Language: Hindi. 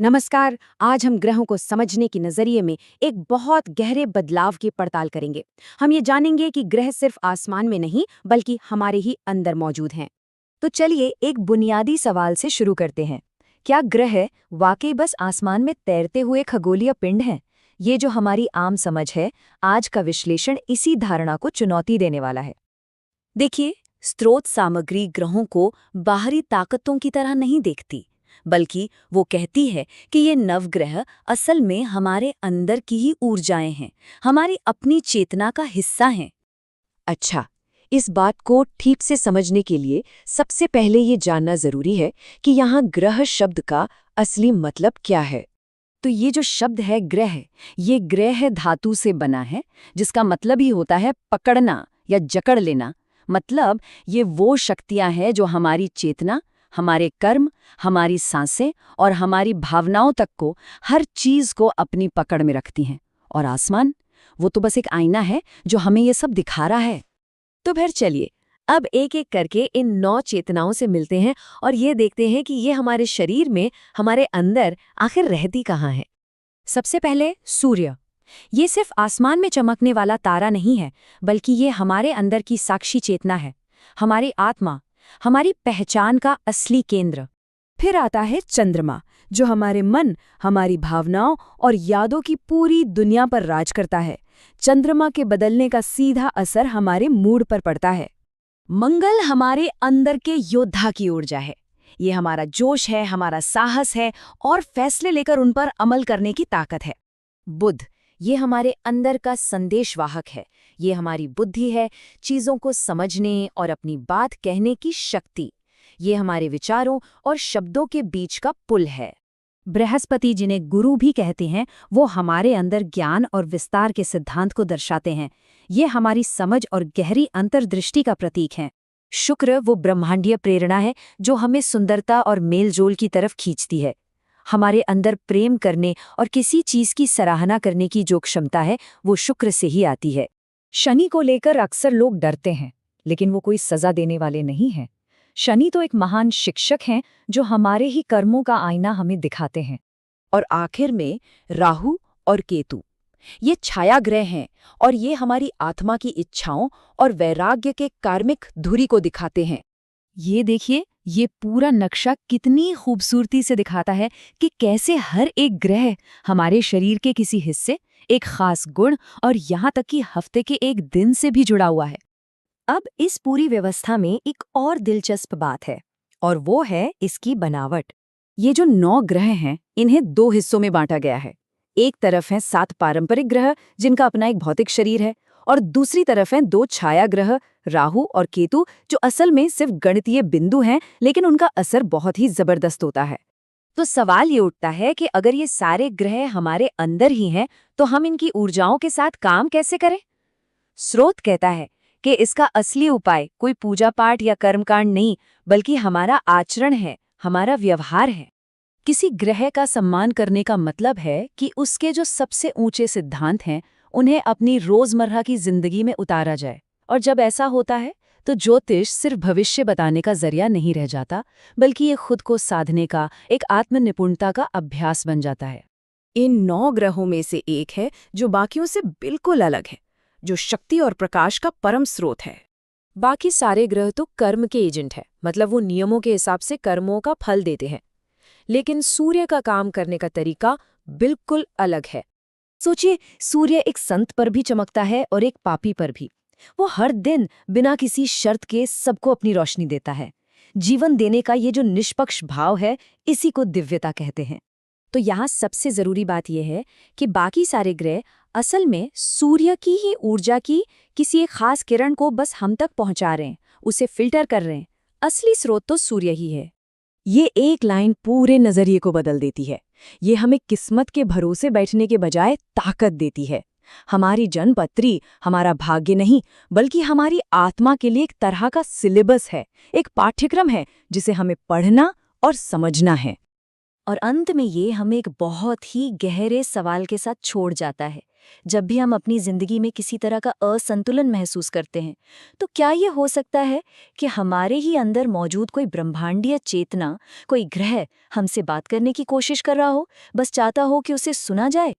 नमस्कार। आज हम ग्रहों को समझने के नजरिए में एक बहुत गहरे बदलाव की पड़ताल करेंगे। हम ये जानेंगे कि ग्रह सिर्फ आसमान में नहीं बल्कि हमारे ही अंदर मौजूद हैं। तो चलिए एक बुनियादी सवाल से शुरू करते हैं। क्या ग्रह वाकई बस आसमान में तैरते हुए खगोलीय पिंड हैं? ये जो हमारी आम समझ है, आज का विश्लेषण इसी धारणा को चुनौती देने वाला है। देखिए, स्रोत सामग्री ग्रहों को बाहरी ताकतों की तरह नहीं देखती, बल्कि वो कहती है कि ये नवग्रह असल में हमारे अंदर की ही ऊर्जाएं हैं, हमारी अपनी चेतना का हिस्सा हैं। अच्छा, इस बात को ठीक से समझने के लिए सबसे पहले ये जानना जरूरी है कि यहाँ ग्रह शब्द का असली मतलब क्या है। तो ये जो शब्द है ग्रह, ये ग्रह धातु से बना है, जिसका मतलब ही होता है पकड़ना या जकड़ लेना। मतलब ये वो शक्तियां हैं जो हमारी चेतना, हमारे कर्म, हमारी सांसें और हमारी भावनाओं तक को, हर चीज को अपनी पकड़ में रखती हैं। और आसमान, वो तो बस एक आईना है जो हमें ये सब दिखा रहा है। तो फिर चलिए अब एक एक करके इन 9 चेतनाओं से मिलते हैं और ये देखते हैं कि ये हमारे शरीर में, हमारे अंदर आखिर रहती कहाँ है। सबसे पहले सूर्य। ये सिर्फ आसमान में चमकने वाला तारा नहीं है, बल्कि ये हमारे अंदर की साक्षी चेतना है, हमारी आत्मा, हमारी पहचान का असली केंद्र। फिर आता है चंद्रमा, जो हमारे मन, हमारी भावनाओं और यादों की पूरी दुनिया पर राज करता है। चंद्रमा के बदलने का सीधा असर हमारे मूड पर पड़ता है। मंगल हमारे अंदर के योद्धा की ऊर्जा है। ये हमारा जोश है, हमारा साहस है और फैसले लेकर उन पर अमल करने की ताकत है। बुध, ये हमारे अंदर का संदेशवाहक है। ये हमारी बुद्धि है, चीजों को समझने और अपनी बात कहने की शक्ति। ये हमारे विचारों और शब्दों के बीच का पुल है। बृहस्पति, जिन्हें गुरु भी कहते हैं, वो हमारे अंदर ज्ञान और विस्तार के सिद्धांत को दर्शाते हैं। ये हमारी समझ और गहरी अंतर्दृष्टि का प्रतीक हैं। शुक्र, वो ब्रह्मांडीय प्रेरणा है जो हमें सुंदरता और मेलजोल की तरफ खींचती है। हमारे अंदर प्रेम करने और किसी चीज की सराहना करने की जो क्षमता है, वो शुक्र से ही आती है। शनि को लेकर अक्सर लोग डरते हैं, लेकिन वो कोई सजा देने वाले नहीं हैं। शनि तो एक महान शिक्षक हैं जो हमारे ही कर्मों का आईना हमें दिखाते हैं। और आखिर में राहु और केतु, ये छाया ग्रह हैं और ये हमारी आत्मा की इच्छाओं और वैराग्य के कार्मिक धुरी को दिखाते हैं। ये देखिए, ये पूरा नक्शा कितनी खूबसूरती से दिखाता है कि कैसे हर एक ग्रह हमारे शरीर के किसी हिस्से, एक खास गुण और यहाँ तक कि हफ्ते के एक दिन से भी जुड़ा हुआ है। अब इस पूरी व्यवस्था में एक और दिलचस्प बात है, और वो है इसकी बनावट। ये जो 9 ग्रह हैं, इन्हें 2 हिस्सों में बांटा गया है। एक तरफ हैं 7 पारंपरिक ग्रह जिनका अपना एक भौतिक शरीर है, और दूसरी तरफ हैं 2 छाया ग्रह, राहु और केतु, जो असल में सिर्फ गणितीय बिंदु हैं, लेकिन उनका असर बहुत ही जबरदस्त होता है। तो सवाल ये उठता है कि अगर ये सारे ग्रह हमारे अंदर ही हैं, तो हम इनकी ऊर्जाओं के साथ काम कैसे करें? स्रोत कहता है कि इसका असली उपाय कोई पूजा पाठ या कर्मकांड नहीं, बल्कि हमारा आचरण है, हमारा व्यवहार है। किसी ग्रह का सम्मान करने का मतलब है कि उसके जो सबसे ऊंचे सिद्धांत हैं, उन्हें अपनी रोजमर्रा की जिंदगी में उतारा जाए। और जब ऐसा होता है, तो ज्योतिष सिर्फ भविष्य बताने का जरिया नहीं रह जाता, बल्कि ये खुद को साधने का, एक आत्मनिपुणता का अभ्यास बन जाता है। इन 9 ग्रहों में से एक है जो बाकियों से बिल्कुल अलग है, जो शक्ति और प्रकाश का परम स्रोत है। बाकी सारे ग्रह तो कर्म के एजेंट है, मतलब वो नियमों के हिसाब से कर्मों का फल देते हैं। लेकिन सूर्य का काम करने का तरीका बिल्कुल अलग है। सोचिए, सूर्य एक संत पर भी चमकता है और एक पापी पर भी। वो हर दिन बिना किसी शर्त के सबको अपनी रोशनी देता है। जीवन देने का ये जो निष्पक्ष भाव है, इसी को दिव्यता कहते हैं। तो यहाँ सबसे जरूरी बात यह है कि बाकी सारे ग्रह असल में सूर्य की ही ऊर्जा की किसी एक खास किरण को बस हम तक पहुंचा रहे हैं, उसे फिल्टर कर रहे हैं। असली स्रोत तो सूर्य ही है। ये एक लाइन पूरे नजरिए को बदल देती है। ये हमें किस्मत के भरोसे बैठने के बजाय ताकत देती है। हमारी जन्मपत्री हमारा भाग्य नहीं, बल्कि हमारी आत्मा के लिए एक तरह का सिलेबस है, एक पाठ्यक्रम है जिसे हमें पढ़ना और समझना है। और अंत में ये हमें एक बहुत ही गहरे सवाल के साथ छोड़ जाता है। जब भी हम अपनी जिंदगी में किसी तरह का असंतुलन महसूस करते हैं, तो क्या ये हो सकता है कि हमारे ही अंदर मौजूद कोई ब्रह्मांडीय चेतना, कोई ग्रह हमसे बात करने की कोशिश कर रहा हो, बस चाहता हो कि उसे सुना जाए?